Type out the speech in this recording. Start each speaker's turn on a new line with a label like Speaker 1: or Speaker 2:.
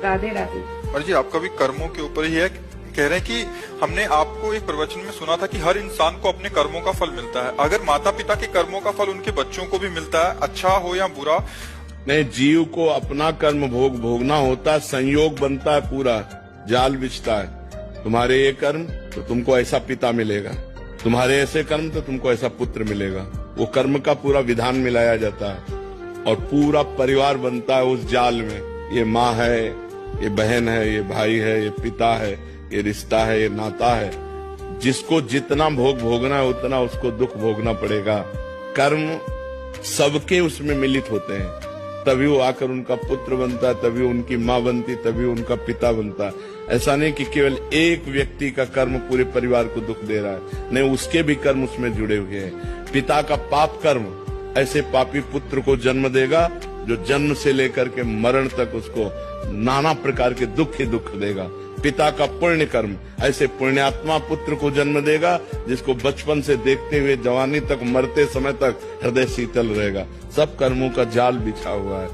Speaker 1: राधे राधे।
Speaker 2: और जी आपका भी कर्मों के ऊपर ही है, कह रहे हैं कि हमने आपको एक प्रवचन में सुना था कि हर इंसान को अपने कर्मों का फल मिलता है। अगर माता पिता के कर्मों का फल उनके बच्चों को भी मिलता है, अच्छा हो या बुरा,
Speaker 3: नहीं, जीव को अपना कर्म भोगना होता है, संयोग बनता है, पूरा जाल बिछता है। तुम्हारे ये कर्म तो तुमको ऐसा पिता मिलेगा, तुम्हारे ऐसे कर्म तो तुमको ऐसा पुत्र मिलेगा। वो कर्म का पूरा विधान मिलाया जाता है और पूरा परिवार बनता है उस जाल में। ये माँ है, ये बहन है, ये भाई है, ये पिता है, ये रिश्ता है, ये नाता है। जिसको जितना भोग भोगना है उतना उसको दुख भोगना पड़ेगा। कर्म सबके उसमें मिलित होते हैं, तभी वो आकर उनका पुत्र बनता है, तभी उनकी माँ बनती, तभी उनका पिता बनता है। ऐसा नहीं कि केवल एक व्यक्ति का कर्म पूरे परिवार को दुख दे रहा है, नहीं, उसके भी कर्म उसमें जुड़े हुए हैं। पिता का पाप कर्म ऐसे पापी पुत्र को जन्म देगा जो जन्म से लेकर के मरण तक उसको नाना प्रकार के दुख ही दुख देगा। पिता का पुण्य कर्म ऐसे पुण्यात्मा पुत्र को जन्म देगा जिसको बचपन से देखते हुए जवानी तक, मरते समय तक हृदय शीतल रहेगा। सब कर्मों का जाल बिछा हुआ है।